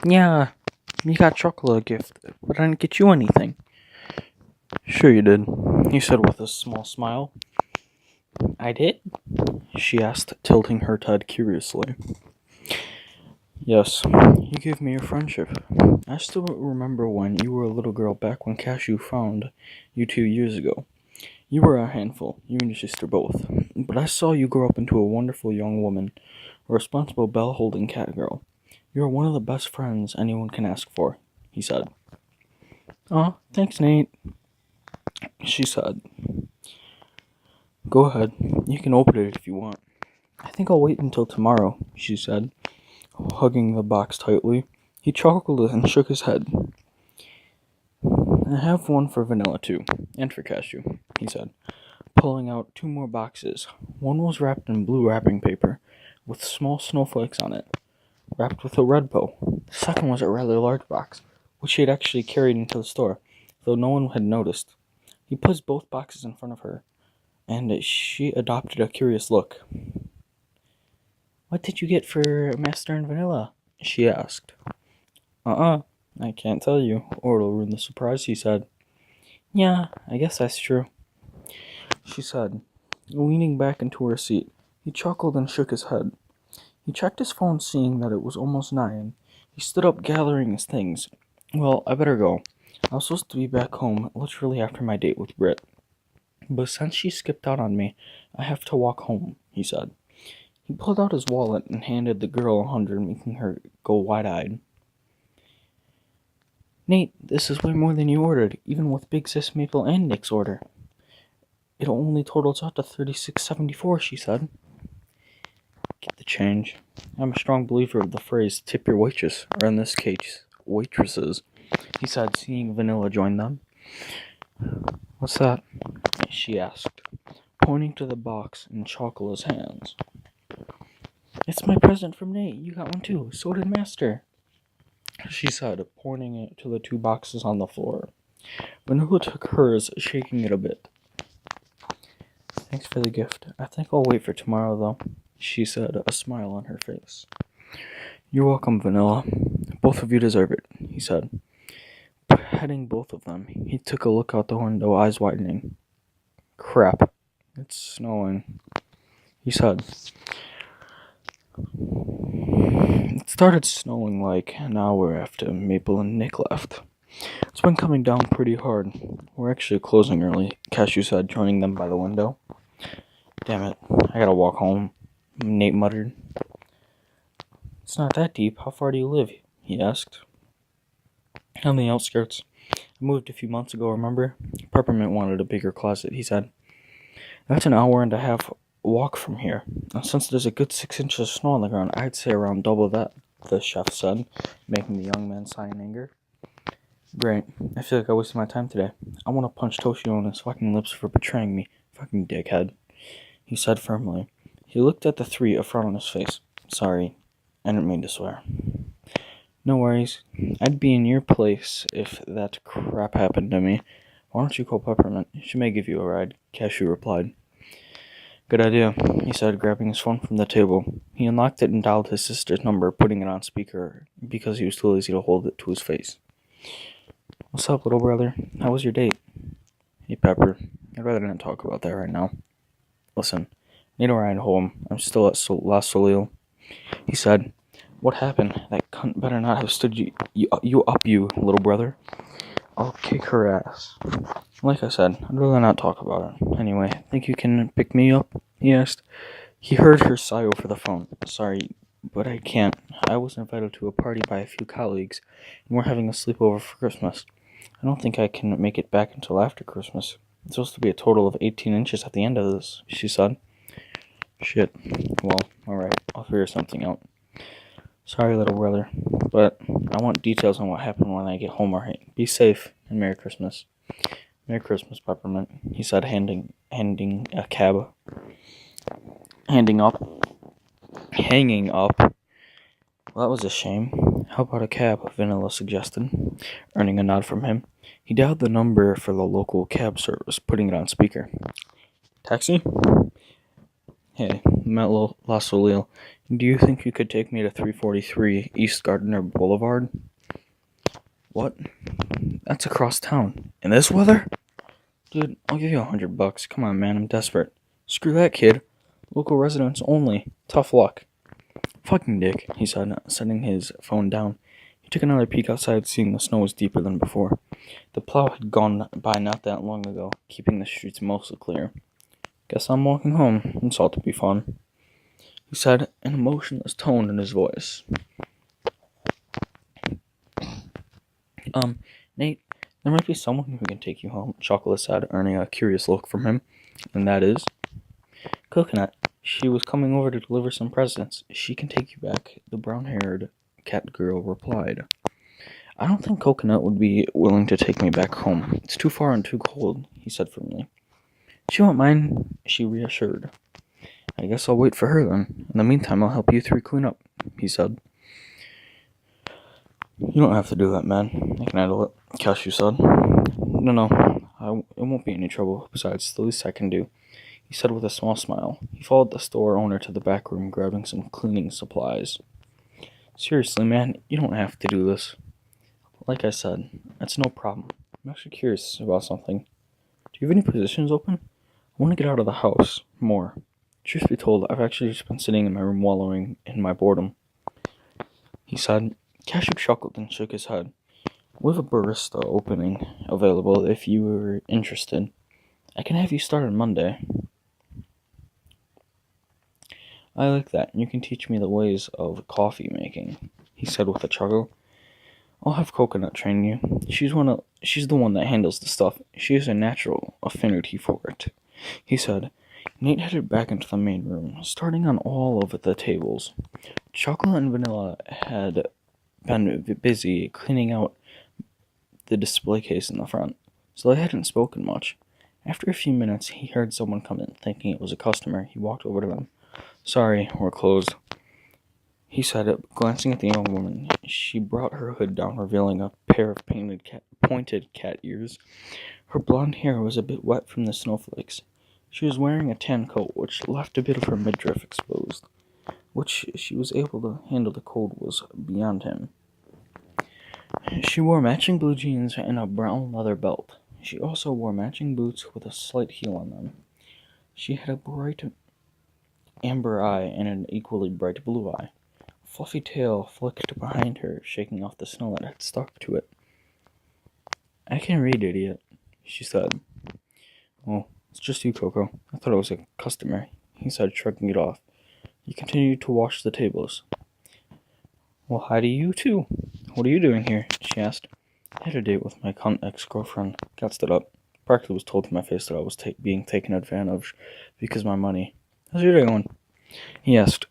Yeah, you got chocolate a gift, but I didn't get you anything. Sure you did, he said with a small smile. I did? She asked, tilting her head curiously. Yes, you gave me your friendship. I still remember when you were a little girl back when Cashew found you 2 years ago. You were a handful, you and your sister both. But I saw you grow up into a wonderful young woman, a responsible bell-holding cat girl. You are one of the best friends anyone can ask for, he said. Aw, thanks, Nate, she said. Go ahead, you can open it if you want. I think I'll wait until tomorrow, she said, hugging the box tightly. He chuckled and shook his head. I have one for Vanilla, too, and for Cashew, he said, pulling out 2 more boxes. One was wrapped in blue wrapping paper, with small snowflakes on it, wrapped with a red bow. The second was a rather large box, which he had actually carried into the store, though no one had noticed. He placed both boxes in front of her, and she adopted a curious look. What did you get for Master and Vanilla? She asked. I can't tell you, or it'll ruin the surprise, he said. Yeah, I guess that's true, she said, leaning back into her seat. He chuckled and shook his head. He checked his phone, seeing that it was almost 9. He stood up, gathering his things. Well, I better go. I was supposed to be back home literally after my date with Britt. But since she skipped out on me, I have to walk home, he said. He pulled out his wallet and handed the girl 100, making her go wide-eyed. Nate, this is way more than you ordered, even with Big Sis Maple and Nick's order. It only totals out to $36.74, she said. Get the change. I'm a strong believer of the phrase, tip your waitress, or in this case, waitresses, he said, seeing Vanilla join them. What's that? She asked, pointing to the box in Chocola's hands. It's my present from Nate. You got one too. So did Master, she said, pointing it to the 2 boxes on the floor. Vanilla took hers, shaking it a bit. Thanks for the gift. I think I'll wait for tomorrow, though, she said, a smile on her face. You're welcome, Vanilla. Both of you deserve it, he said. Petting both of them, he took a look out the window, eyes widening. Crap. It's snowing, he said. It started snowing like an hour after Maple and Nick left. It's been coming down pretty hard. We're actually closing early, Cashew said, joining them by the window. Damn it, I gotta walk home, Nate muttered. It's not that deep. How far do you live? He asked. On the outskirts. I moved a few months ago, remember? Peppermint wanted a bigger closet, he said. That's an hour and a half walk from here. And since there's a good 6 inches of snow on the ground, I'd say around double that, the chef said, making the young man sigh in anger. Great. I feel like I wasted my time today. I want to punch Toshio in his fucking lips for betraying me. Fucking dickhead, he said firmly. He looked at the 3, a frown on his face. Sorry, I didn't mean to swear. No worries. I'd be in your place if that crap happened to me. Why don't you call Peppermint? She may give you a ride, Cashew replied. Good idea, he said, grabbing his phone from the table. He unlocked it and dialed his sister's number, putting it on speaker because he was too lazy to hold it to his face. What's up, little brother? How was your date? Hey, Pepper. I'd rather not talk about that right now. Listen, I need a ride home. I'm still at La Solil, he said. What happened? That cunt better not have stood you up, you little brother. I'll kick her ass. Like I said, I'd rather not talk about it. Anyway, think you can pick me up? He asked. He heard her sigh over the phone. Sorry, but I can't. I was invited to a party by a few colleagues, and we're having a sleepover for Christmas. I don't think I can make it back until after Christmas. It's supposed to be a total of 18 inches at the end of this, she said. Shit. Well, alright, I'll figure something out. Sorry, little brother, but I want details on what happened when I get home, alright? Be safe, and Merry Christmas. Merry Christmas, Peppermint, he said, handing a cab. Hanging up. Well, that was a shame. How about a cab, Vanilla suggested, earning a nod from him. He dialed the number for the local cab service, putting it on speaker. Taxi? Hey, Lasolil, do you think you could take me to 343 East Gardner Boulevard? What? That's across town. In this weather? Dude, I'll give you $100. Come on, man, I'm desperate. Screw that, kid. Local residents only. Tough luck. Fucking dick, he said, setting his phone down. He took another peek outside, seeing the snow was deeper than before. The plow had gone by not that long ago, keeping the streets mostly clear. Guess I'm walking home. It's all to be fun, he said, an emotionless tone in his voice. Nate, there might be someone who can take you home, Chocolate said, earning a curious look from him. And that is? Coconut. She was coming over to deliver some presents. She can take you back, the brown-haired cat girl replied. I don't think Coconut would be willing to take me back home. It's too far and too cold, he said firmly. She won't mind, she reassured. I guess I'll wait for her then. In the meantime, I'll help you three clean up, he said. You don't have to do that, man. I can handle it, Cashew said. No, it won't be any trouble. Besides, it's the least I can do, he said with a small smile. He followed the store owner to the back room, grabbing some cleaning supplies. Seriously, man, you don't have to do this. Like I said, it's no problem. I'm actually curious about something. Do you have any positions open? I want to get out of the house more. Truth be told, I've actually just been sitting in my room wallowing in my boredom, he said. Cashew chuckled and shook his head. We have a barista opening available if you were interested. I can have you start on Monday. I like that, and you can teach me the ways of coffee making, he said with a chuckle. I'll have Coconut train you. She's the one that handles the stuff. She has a natural affinity for it, he said. Nate headed back into the main room, starting on all of the tables. Chocolate and Vanilla had been busy cleaning out the display case in the front, so they hadn't spoken much. After a few minutes, he heard someone come in. Thinking it was a customer, he walked over to them. Sorry, we're closed, he said, glancing at the young woman. She brought her hood down, revealing a pair of pointed cat ears. Her blonde hair was a bit wet from the snowflakes. She was wearing a tan coat, which left a bit of her midriff exposed. Which she was able to handle the cold was beyond him. She wore matching blue jeans and a brown leather belt. She also wore matching boots with a slight heel on them. She had a bright amber eye and an equally bright blue eye. A fluffy tail flicked behind her, shaking off the snow that had stuck to it. I can read, idiot, she said. Oh, it's just you, Coco. I thought it was a customer, he said, shrugging it off. He continued to wash the tables. Well, hi to you, too. What are you doing here? She asked. I had a date with my cunt ex-girlfriend. Got stood up. Practically was told to my face that I was being taken advantage of because of my money. How's your day going? He asked.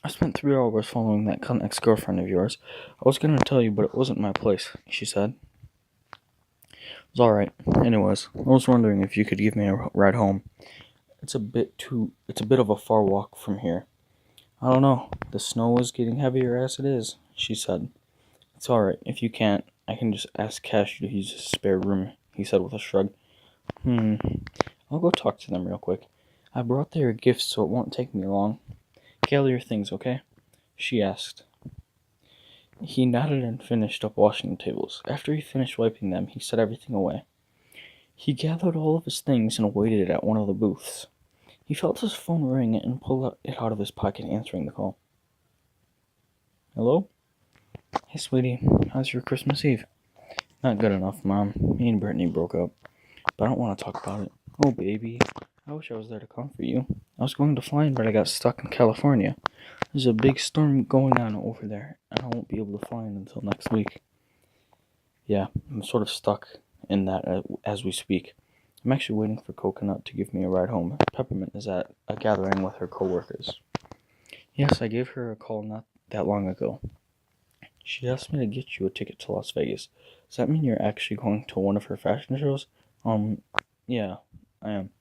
I spent 3 hours following that cunt ex-girlfriend of yours. I was going to tell you, but it wasn't my place, she said. It was alright. Anyways, I was wondering if you could give me a ride home. It's a bit of a far walk from here. I don't know. The snow is getting heavier as it is, she said. It's alright. If you can't, I can just ask Cashew to use his spare room, he said with a shrug. I'll go talk to them real quick. I brought their gifts, so it won't take me long. Gather your things, okay? She asked. He nodded and finished up washing the tables. After he finished wiping them, he set everything away. He gathered all of his things and waited at one of the booths. He felt his phone ring and pulled it out of his pocket, answering the call. Hello? Hey, sweetie. How's your Christmas Eve? Not good enough, Mom. Me and Brittany broke up, but I don't want to talk about it. Oh, baby. I wish I was there to comfort you. I was going to fly in, but I got stuck in California. There's a big storm going on over there, and I won't be able to fly in until next week. Yeah, I'm sort of stuck in that as we speak. I'm actually waiting for Coconut to give me a ride home. Peppermint is at a gathering with her coworkers. Yes, I gave her a call not that long ago. She asked me to get you a ticket to Las Vegas. Does that mean you're actually going to one of her fashion shows? Yeah, I am.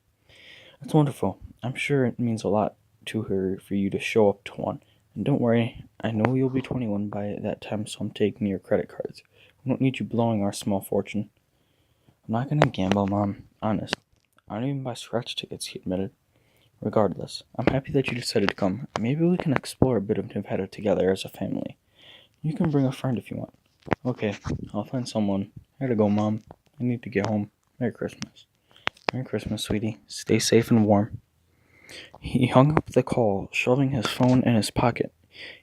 That's wonderful. I'm sure it means a lot to her for you to show up to one. And don't worry, I know you'll be 21 by that time, so I'm taking your credit cards. We don't need you blowing our small fortune. I'm not gonna gamble, Mom. Honest. I don't even buy scratch tickets, he admitted. Regardless, I'm happy that you decided to come. Maybe we can explore a bit of Nevada together as a family. You can bring a friend if you want. Okay, I'll find someone. I gotta go, Mom. I need to get home. Merry Christmas. Merry Christmas, sweetie. Stay safe and warm. He hung up the call, shoving his phone in his pocket.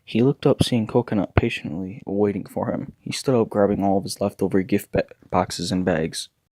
He looked up, seeing Coconut patiently waiting for him. He stood up, grabbing all of his leftover gift boxes and bags.